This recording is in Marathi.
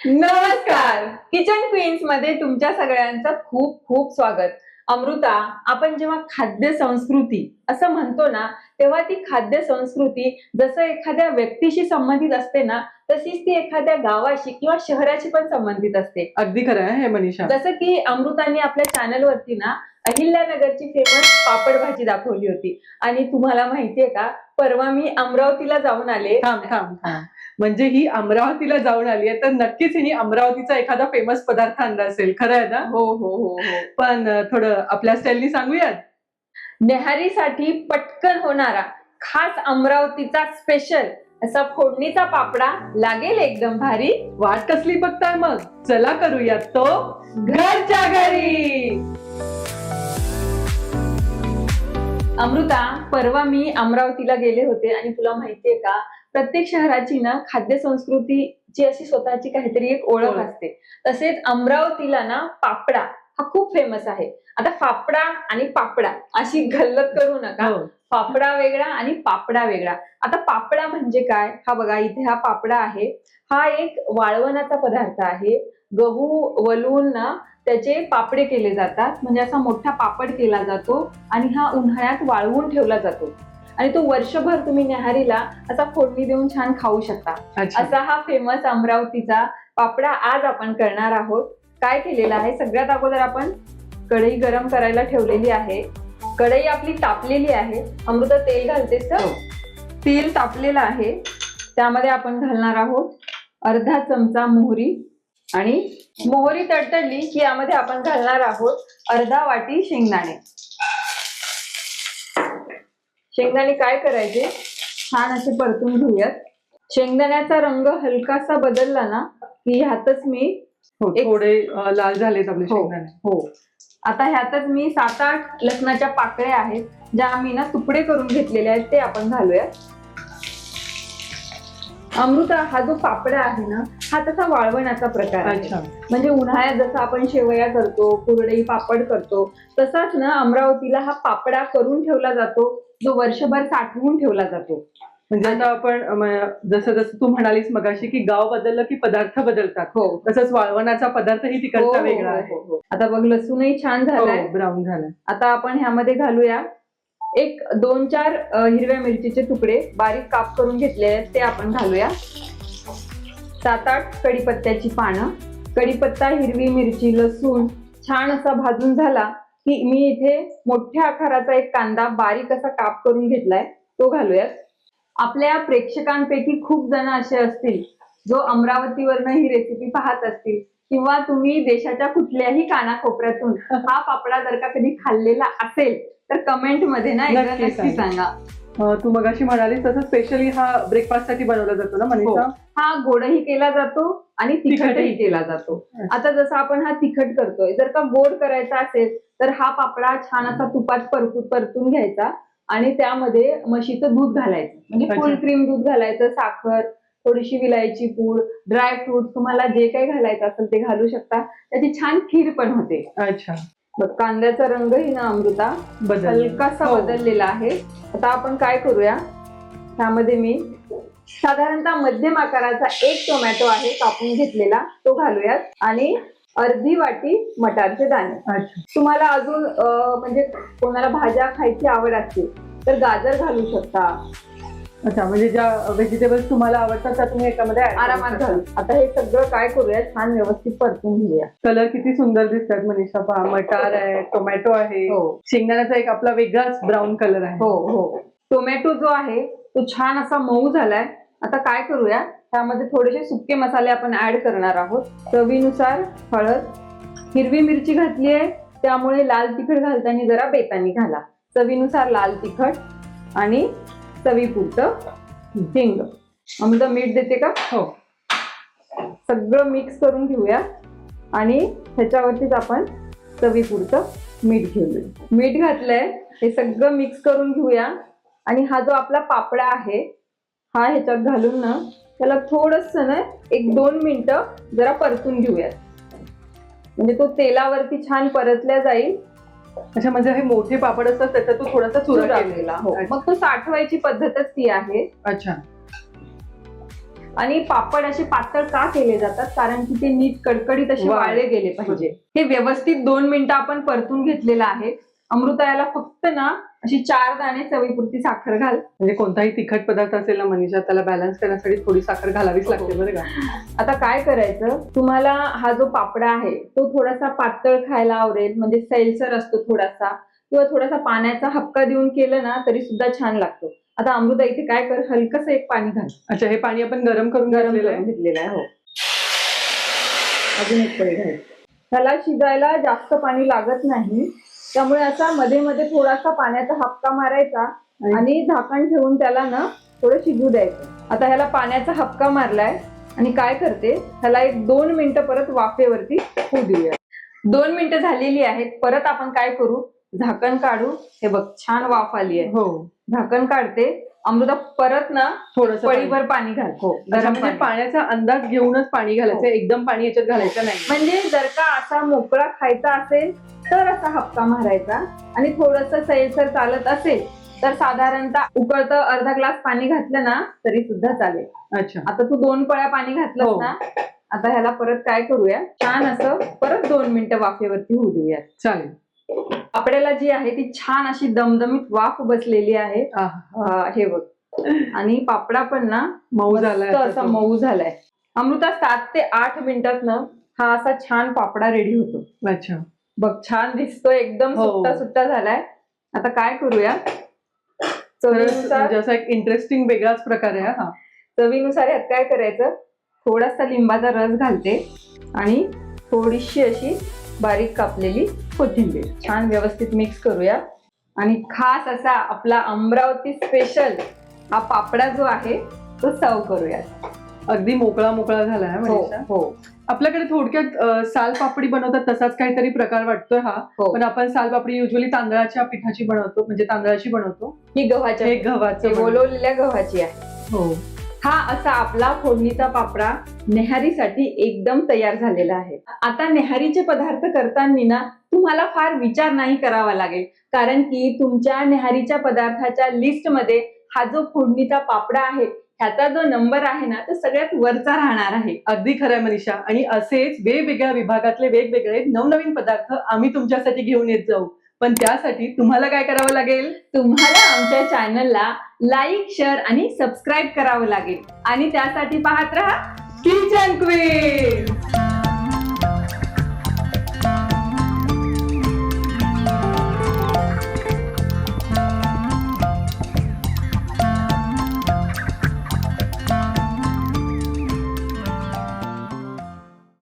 नमस्कार. किचन क्वीन्स मध्ये तुमच्या सगळ्यांचं खूप खूप स्वागत. अमृता, आपण जेव्हा खाद्य संस्कृती असं म्हणतो ना, तेव्हा ती खाद्य संस्कृती जसं एखाद्या व्यक्तीशी संबंधित असते ना, तशीच ती एखाद्या गावाशी किंवा शहराशी पण संबंधित असते. अगदी खरं आहे हे मनीषा. जसं की अमृताने आपल्या चॅनल वरती ना अहिल्यानगरची फेमस पापड भाजी दाखवली होती. आणि तुम्हाला माहितीये का, परवा मी अमरावतीला जाऊन आले. थांब थांब थांब, म्हणजे ही अमरावतीला जाऊन आली आहे तर नक्कीच ही अमरावतीचा एखादा फेमस पदार्थ आणला असेल. खरं आहे ना? हो हो हो हो. पण थोडं आपल्या स्टाईलनी सांगूयात. न्याहारीसाठी पटकन होणारा खास अमरावतीचा स्पेशल असा फोडणीचा पापडा लागेल एकदम भारी. वाट कसली बघताय मग, चला करूयात तो घरच्या घरी. अमृता, परवा मी अमरावतीला गेले होते आणि तुला माहितीये का, प्रत्येक शहराची ना खाद्य संस्कृतीची अशी स्वतःची काहीतरी एक ओळख असते. तसेच अमरावतीला ना पापडा हा खूप फेमस आहे. आता फाफडा आणि पापडा अशी गल्लत करू नका. हो. फाफडा वेगळा आणि पापडा वेगळा. आता पापडा म्हणजे काय, हा बघा इथे हा पापडा आहे. हा एक वाळवणाचा पदार्थ आहे. गहू वलवून ना त्याचे पापडे केले जातात, म्हणजे असा मोठा पापड केला जातो आणि हा उन्हाळ्यात वाळवून ठेवला जातो आणि तो वर्षभर तुम्ही न्याहारीला असा फोडणी देऊन छान खाऊ शकता. अच्छा. असा हा फेमस अमरावतीचा पापडा आज आपण करणार आहोत. काय केलेलं आहे, सगळ्यात अगोदर आपण कढई गरम करायला ठेवलेली आहे. कढई आपली तापलेली आहे. अमृता, तेल घालतेस का? हो. तेल तापलेलं आहे. त्यामध्ये आपण घालणार आहोत अर्धा चमचा मोहरी. आणि मोहरी तडतडली की यामध्ये आपण घालणार आहोत अर्धा वाटी शेंगदाणे. शेंगदाणे काय करायचे, छान असे परतून घेऊयात. शेंगदाण्याचा रंग हलकासा बदलला ना की ह्यातच मी हो, थोडे लाल झालेत आपले शेंगदाणे. हो, आता ह्यातच मी 7-8 लसणाच्या पाकळ्या आहेत, ज्या आम्ही ना तुकडे करून घेतलेले आहेत, ते आपण घालूयात. अमृता, हा जो पापडा आहे ना, हा तसा वाळवणाचा प्रकार आहे. अच्छा. म्हणजे उन्हाळ्यात जसं आपण शेवया करतो, कुरडई पापड करतो, तसाच ना अमरावतीला हा पापडा करून ठेवला जातो, जो वर्षभर साठवून ठेवला जातो. म्हणजे आता आपण जसं जसं तू म्हणालीस मगाशी की गाव बदललं की पदार्थ बदलतात, हो, तसंच वाळवणाचा पदार्थही तिकडचा वेगळा आहे. आता बघ, लसूणही छान झालाय. ब्राऊन झाला. आता आपण ह्यामध्ये घालूया एक 2-4 हिरव्या मिरचीचे तुकडे बारीक काप करून घेतले आहेत, ते आपण घालूया. 7-8 कढीपत्त्याची पानं. कढीपत्ता, हिरवी मिरची, लसूण छान असा भाजून झाला की मी इथे मोठ्या आकाराचा एक कांदा बारीक असा काप करून घेतलाय, तो घालूयात. आपल्या प्रेक्षकांपैकी खूप जण असे असतील जो अमरावतीवरनं ही रेसिपी पाहत असतील, किंवा तुम्ही देशाच्या कुठल्याही कानाकोपऱ्यातून हा पापडा जर का कधी खाल्लेला असेल तर कमेंट मध्ये ना एकदा नक्की सांगा. तू मगाशी म्हणालीस तसं स्पेशली हा ब्रेकफास्ट साठी बनवला जातो ना मनीषा? हा गोडही केला जातो आणि तिखटही केला जातो. आता जसं आपण हा तिखट करतोय, जर का गोड करायचा असेल तर हा पापडा छान असा तुपात परतून घ्यायचा आणि त्यामध्ये म्हशीचं दूध घालायचं, म्हणजे फुल क्रीम दूध घालायचं, साखर, थोडीशी विलायची पूड, ड्राय फ्रूट, तुम्हाला जे काही घालायचं असेल ते घालू शकता. त्याची छान खीर पण होते. अच्छा. कांद्याचा रंगही ना अमृता हलकासा बदललेला आहे. आता आपण काय करूया, त्यामध्ये मी साधारणतः मध्यम आकाराचा एक टोमॅटो आहे कापून घेतलेला, तो घालूयात. आणि अर्धी वाटी मटारचे दाणे. तुम्हाला अजून म्हणजे कोणाला भाज्या खायची आवड असते तर गाजर घालू शकता. अच्छा, म्हणजे ज्या व्हेजिटेबल्स तुम्हाला आवडतात त्या तुम्ही याच्यामध्ये आरामात घालू. आता हे सगळं काय करूया, छान व्यवस्थित परतून घेऊया. कलर किती सुंदर दिसतात मनीषा. पहा, मटार आहे, टोमॅटो आहे, शेंगदाण्याचा एक आपला वेगळाच ब्राऊन कलर आहे. हो हो. टोमॅटो जो आहे तो छान असा मऊ झालाय. आता काय करूया, त्यामध्ये थोडेसे सुके मसाले आपण ऍड करणार आहोत. चवीनुसार हळद, हिरवी मिरची घातली आहे त्यामुळे लाल तिखट घालताना जरा बेतानी घाला. चवीनुसार लाल तिखट आणि चवीपुरतं हिंग. अमृता, मीठ देते का? हो. सगळं मिक्स करून घेऊया आणि ह्याच्यावरतीच आपण चवीपुरतं मीठ घेऊया. मीठ घातलंय, हे सगळं मिक्स करून घेऊया. आणि हा जो आपला पापडा आहे हा ह्याच्यात घालून ना त्याला थोडस ना 1-2 मिनिटं जरा परतून घेऊयात, म्हणजे तो तेलावरती छान परतल्या जाईल. अच्छा, म्हणजे हे मोठे पापड असतात त्याचा तो थोडासा चुरा केलेला. हो, मग तो साठवायची पद्धतच ती आहे. अच्छा. आणि पापड असे पातळ का केले जातात, कारण की ते नीट कडकडीत असे वाळले गेले पाहिजे. हे व्यवस्थित 2 मिनिटं आपण परतून घेतलेलं आहे. अमृता याला फक्त ना अशी 4 दाणे चवीपुरती साखर घाल. म्हणजे कोणताही तिखट पदार्थ असेल ना मनीषा, त्याला बॅलन्स करण्यासाठी थोडी साखर घालावीच लागते बरं का. आता काय करायचं, तुम्हाला हा जो पापडा आहे तो थोडासा पातळ खायला आवडेल, म्हणजे सैलसर असतो थोडासा, किंवा थोडासा पाण्याचा हपका देऊन केलं ना तरी सुद्धा छान लागतो. आता अमृता इथे काय कर, हलकस एक पाणी घाल. अच्छा, हे पाणी आपण गरम करून घेतलेलं आहे. हो, अजून एक पळी घाल. त्याला शिजायला जास्त पाणी लागत नाही, त्यामुळे असा मध्ये मध्ये थोडासा पाण्याचा हपका मारायचा आणि झाकण ठेवून त्याला ना थोडं शिजू द्यायचं. आता ह्याला पाण्याचा हपका मारलाय आणि काय करते, ह्याला एक 2 मिनिटं परत वाफेवरती होऊ देऊया. 2 मिनिटं झालेली आहेत. परत आपण काय करू, झाकण काढू. हे बघ, छान वाफ आली आहे. हो, झाकण काढते. अमृता परत ना थोडस पळीभर पाणी घाल. हो, गरम म्हणजे पाण्याचा अंदाज घेऊनच पाणी घालायचं, एकदम पाणी याच्यात घालायचं नाही. म्हणजे जर का असा मोकळा खायचा असेल तर असा हपका मारायचा, आणि थोडस सैलसर चालत असेल तर साधारणतः उकळतं अर्धा ग्लास पाणी घातलं ना तरी सुद्धा चालेल. अच्छा, आता तू 2 पळ्या पाणी घातलंस ना. आता ह्याला परत काय करूया, छान असं परत 2 मिनिटं वाफेवरती होऊ देऊया. चालेल. पापड्याला जी आहे ती छान अशी दमदमीत वाफ बसलेली आहे. हे बघ, आणि पापडा पण ना मऊ झालाय, असा मऊ झालाय. अमृता 7 ते 8 मिनिटात ना हा असा छान पापडा रेडी होतो. अच्छा, बघ, छान दिसतोय, एकदम सुट्टा सुट्टा झालाय. आता काय करूया, चवीनुसार, जसा एक इंटरेस्टिंग वेगळाच प्रकार आहे हा. चवीनुसार यात काय करायचं, थोडासा लिंबाचा रस घालते आणि थोडीशी अशी बारीक कापलेली कोथिंबीर. छान व्यवस्थित मिक्स करूया आणि खास असा आपला अमरावती स्पेशल हा पापडा जो आहे तो सर्व करूया. अगदी मोकळा मोकळा झालाय मनीषा. हो, आपल्याकडे थोडक्यात सालपापडी बनवतात तसाच काहीतरी प्रकार वाटतोय हा. पण आपण सालपापडी युजली तांदळाच्या पिठाची बनवतो, म्हणजे तांदळाची बनवतो. ही गव्हाचं बोलवलेल्या गव्हाची आहे. हो, हा असा आपला फोडणीचा पापडा नेहारीसाठी एकदम तयार झालेला आहे. आता नेहारीचे पदार्थ करताना ना तुम्हाला फार विचार नाही करावा लागेल, कारण की तुमच्या नेहारीच्या पदार्थाच्या लिस्ट मध्ये हा जो फोडणीचा पापडा आहे ह्याचा जो नंबर आहे ना तो सगळ्यात वरचा राहणार आहे. अगदी खरं आहे मनीषा. आणि असेच वेगवेगळ्या विभागातले वेगवेगळे नवनवीन पदार्थ आम्ही तुमच्यासाठी घेऊन येत जाऊ. पण त्यासाठी तुम्हाला काय करावं लागेल, तुम्हाला आमच्या चॅनलला लाईक, शेअर आणि सबस्क्राईब करावं लागेल. आणि त्यासाठी पाहत राहा किचन क्वीन.